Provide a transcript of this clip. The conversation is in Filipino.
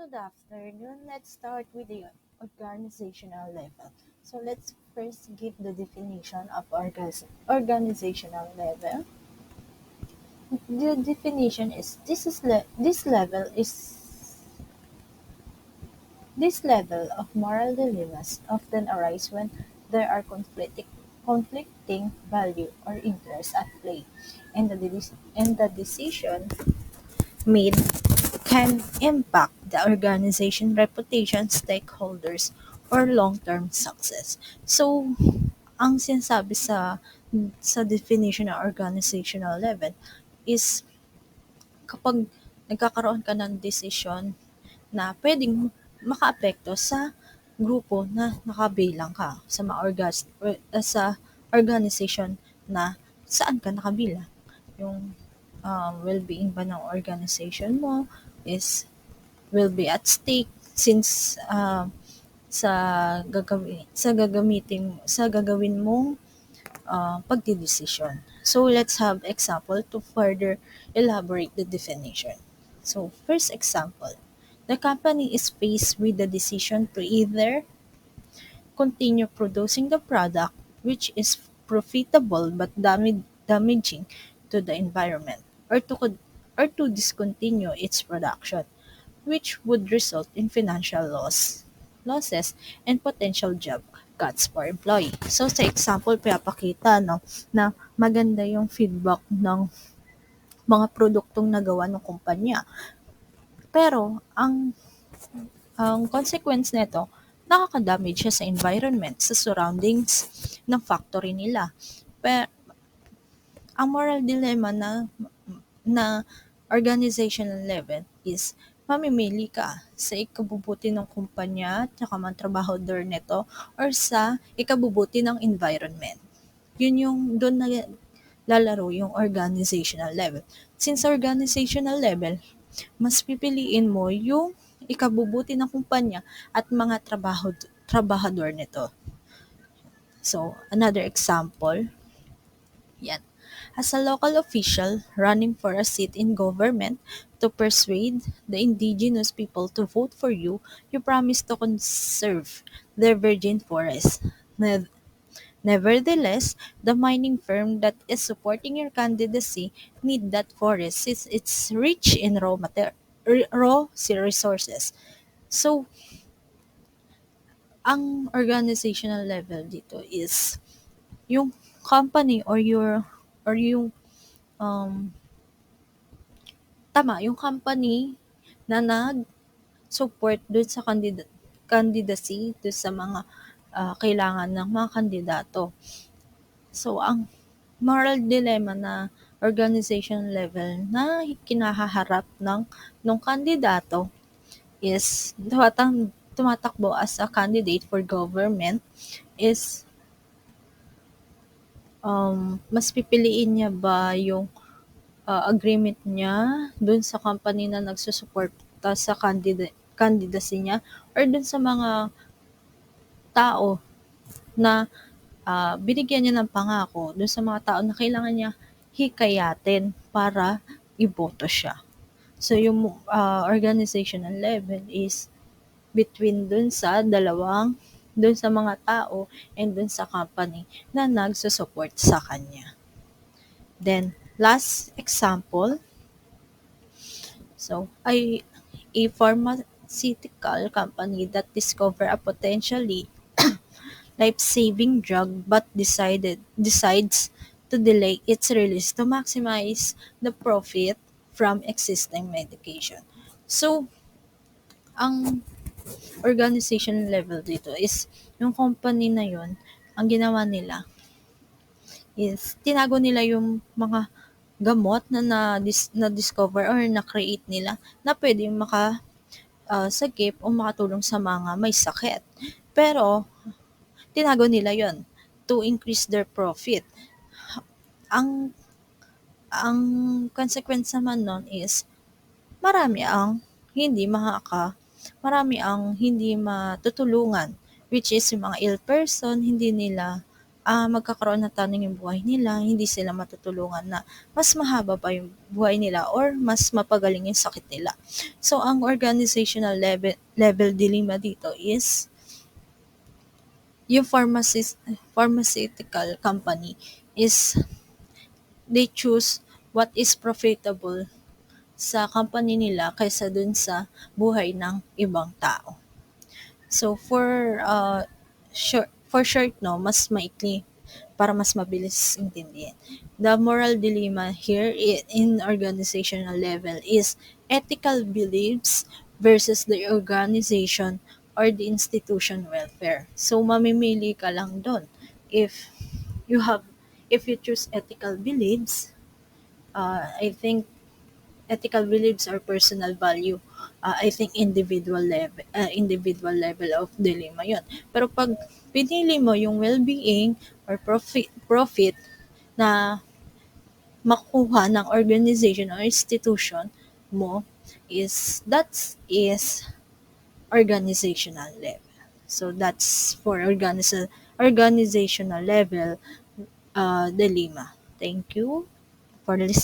Good afternoon. Let's start with the organizational level. So let's first give the definition of organizational level. The definition is this level of moral dilemmas often arise when there are conflicting value or interests at play, and the decision made can impact the organization reputation, stakeholders, or long-term success. So, ang sinasabi sa definition ng organizational level is kapag nagkakaroon ka ng desisyon na pwedeng makaapekto sa grupo na nakabilang ka sa sa organization na saan ka nakabilang. Yung well-being ba ng organization mo is will be at stake since sa gagawin mong pagdedesisyon. So let's have example to further elaborate the definition. So first example, the company is faced with the decision to either continue producing the product which is profitable but damaging to the environment, or to discontinue its production, which would result in losses and potential job cuts for employee. So sa example, pinapakita no, na maganda yung feedback ng mga produktong nagawa ng kumpanya. Pero ang consequence nito, nakaka-damage siya sa environment, sa surroundings ng factory nila. Pero ang moral dilemma na organizational level is mamimili ka sa ikabubuti ng kumpanya at saka mga trabahador nito or sa ikabubuti ng environment. Yun yung doon na lalaro yung organizational level. Since organizational level, mas pipiliin mo yung ikabubuti ng kumpanya at mga trabahador nito. So, another example, yan. As a local official running for a seat in government to persuade the indigenous people to vote for you, you promise to conserve their virgin forest. Nevertheless, the mining firm that is supporting your candidacy need that forest since it's rich in resources. So, ang organizational level dito is yung company or yung um, yung company na nag-support dun sa candidacy dun sa mga kailangan ng mga kandidato. So, ang moral dilemma na organization level na kinahaharap ng kandidato is tumatakbo as a candidate for government is mas pipiliin niya ba yung agreement niya dun sa company na nagsusuporta sa candidacy niya or dun sa mga tao na binigyan niya ng pangako dun sa mga tao na kailangan niya hikayatin para iboto siya. So yung organizational level is between dun sa mga tao and dun sa company na nagsusupport sa kanya. Then, last example, so a pharmaceutical company that discover a potentially life-saving drug but decides to delay its release to maximize the profit from existing medication. So, ang organization level dito is yung company na yun, ang ginawa nila is tinago nila yung mga gamot na-discover or na-create nila na pwedeng sakip o makatulong sa mga may sakit. Pero, tinago nila yon to increase their profit. Ang ang consequence naman nun is marami ang hindi marami ang hindi matutulungan, which is yung mga ill person, hindi nila magkakaroon ng tanong yung buhay nila, hindi sila matutulungan na mas mahaba pa yung buhay nila or mas mapagaling yung sakit nila. So, ang organizational level dilemma dito is yung pharmaceutical company is they choose what is profitable sa company nila kaysa dun sa buhay ng ibang tao. So for short no, mas maikli para mas mabilis intindihin. The moral dilemma here in organizational level is ethical beliefs versus the organization or the institution welfare. So mamimili ka lang doon. If you have if you choose ethical beliefs, I think ethical beliefs or personal value, I think individual level of dilemma yon. Pero pag pinili mo yung well-being or profit na makuha ng organization or institution mo, is organizational level. So that's for organizational level dilemma. Thank you for listening.